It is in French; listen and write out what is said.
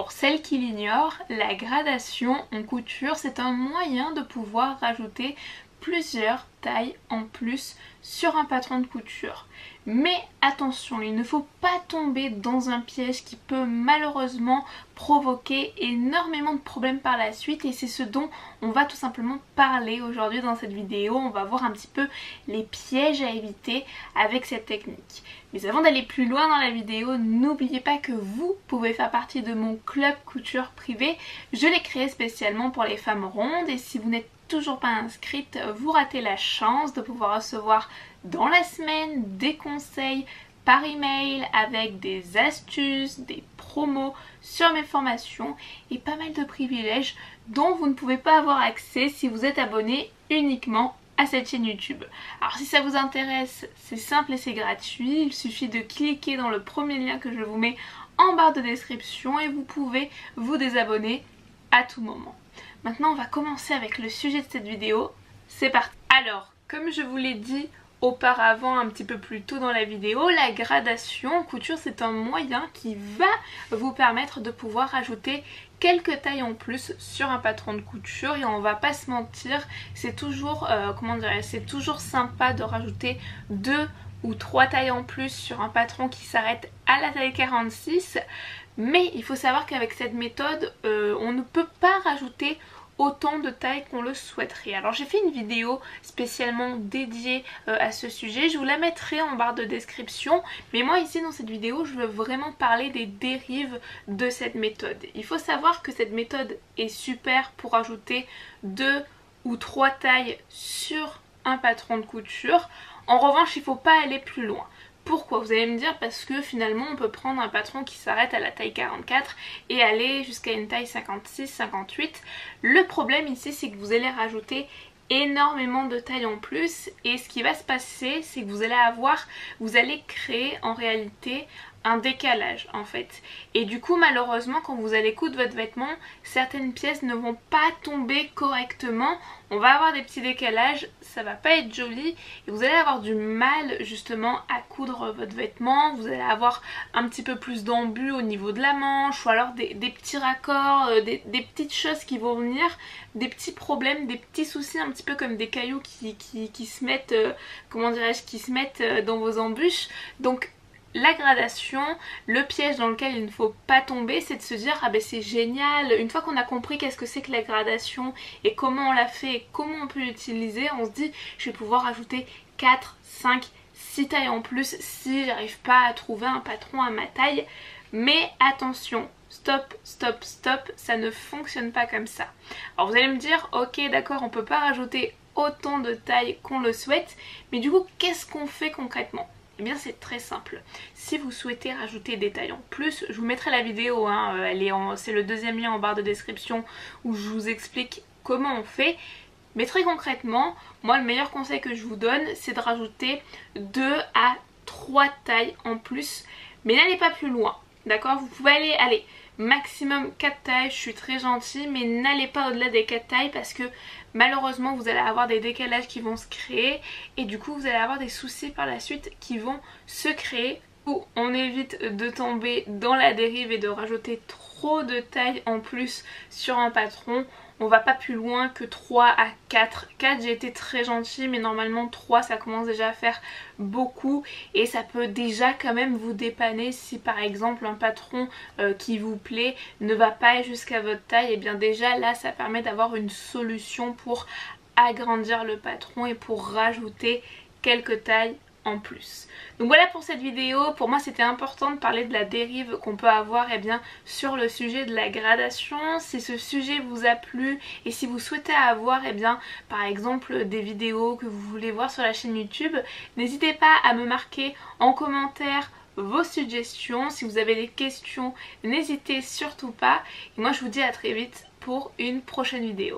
Pour celles qui l'ignorent, la gradation en couture, c'est un moyen de pouvoir rajouter plusieurs tailles en plus sur un patron de couture. Mais attention, il ne faut pas tomber dans un piège qui peut malheureusement provoquer énormément de problèmes par la suite, et c'est ce dont on va tout simplement parler aujourd'hui dans cette vidéo. On va voir un petit peu les pièges à éviter avec cette technique. Mais avant d'aller plus loin dans la vidéo, n'oubliez pas que vous pouvez faire partie de mon club couture privé. Je l'ai créé spécialement pour les femmes rondes, et si vous n'êtes toujours pas inscrite, vous ratez la chance de pouvoir recevoir dans la semaine des conseils par email avec des astuces, des promos sur mes formations et pas mal de privilèges dont vous ne pouvez pas avoir accès si vous êtes abonné uniquement à cette chaîne YouTube. Alors si ça vous intéresse, c'est simple et c'est gratuit, il suffit de cliquer dans le premier lien que je vous mets en barre de description et vous pouvez vous désabonner à tout moment. Maintenant on va commencer avec le sujet de cette vidéo, c'est parti. Alors comme je vous l'ai dit auparavant un petit peu plus tôt dans la vidéo, la gradation en couture c'est un moyen qui va vous permettre de pouvoir ajouter quelques tailles en plus sur un patron de couture, et on va pas se mentir, c'est toujours c'est toujours sympa de rajouter 2 ou 3 tailles en plus sur un patron qui s'arrête à la taille 46, mais il faut savoir qu'avec cette méthode on ne peut pas rajouter autant de tailles qu'on le souhaiterait. Alors j'ai fait une vidéo spécialement dédiée à ce sujet, je vous la mettrai en barre de description, mais moi ici dans cette vidéo je veux vraiment parler des dérives de cette méthode. Il faut savoir que cette méthode est super pour ajouter 2 ou 3 tailles sur un patron de couture. En revanche il ne faut pas aller plus loin. Pourquoi? Vous allez me dire parce que finalement on peut prendre un patron qui s'arrête à la taille 44 et aller jusqu'à une taille 56, 58. Le problème ici c'est que vous allez rajouter énormément de tailles en plus, et ce qui va se passer c'est que vous allez créer en réalité un décalage en fait, et du coup malheureusement quand vous allez coudre votre vêtement, certaines pièces ne vont pas tomber correctement, on va avoir des petits décalages, ça va pas être joli et vous allez avoir du mal justement à coudre votre vêtement. Vous allez avoir un petit peu plus d'embus au niveau de la manche, ou alors des petits raccords, des petites choses qui vont venir, des petits problèmes, des petits soucis, un petit peu comme des cailloux qui se mettent, qui se mettent dans vos embûches. Donc la gradation, le piège dans lequel il ne faut pas tomber, c'est de se dire ah ben c'est génial, une fois qu'on a compris qu'est-ce que c'est que la gradation et comment on la fait et comment on peut l'utiliser, on se dit je vais pouvoir ajouter 4, 5, 6 tailles en plus si j'arrive pas à trouver un patron à ma taille. Mais attention, stop, stop, stop, ça ne fonctionne pas comme ça. Alors vous allez me dire ok d'accord, on peut pas rajouter autant de tailles qu'on le souhaite, mais du coup qu'est-ce qu'on fait concrètement? Eh bien c'est très simple. Si vous souhaitez rajouter des tailles en plus, je vous mettrai la vidéo, c'est le deuxième lien en barre de description où je vous explique comment on fait. Mais très concrètement, moi le meilleur conseil que je vous donne c'est de rajouter 2 à 3 tailles en plus. Mais n'allez pas plus loin, d'accord? Vous pouvez aller maximum 4 tailles, je suis très gentille, mais n'allez pas au-delà des 4 tailles parce que malheureusement vous allez avoir des décalages qui vont se créer et du coup vous allez avoir des soucis par la suite qui vont se créer. On évite de tomber dans la dérive et de rajouter trop de tailles en plus sur un patron. On va pas plus loin que 3 à 4. 4 j'ai été très gentille, mais normalement 3 ça commence déjà à faire beaucoup et ça peut déjà quand même vous dépanner si par exemple un patron qui vous plaît ne va pas jusqu'à votre taille. Et bien déjà là ça permet d'avoir une solution pour agrandir le patron et pour rajouter quelques tailles en plus. Donc voilà pour cette vidéo. Pour moi c'était important de parler de la dérive qu'on peut avoir sur le sujet de la gradation. Si ce sujet vous a plu et si vous souhaitez avoir par exemple des vidéos que vous voulez voir sur la chaîne YouTube, n'hésitez pas à me marquer en commentaire vos suggestions. Si vous avez des questions, n'hésitez surtout pas. Et moi je vous dis à très vite pour une prochaine vidéo.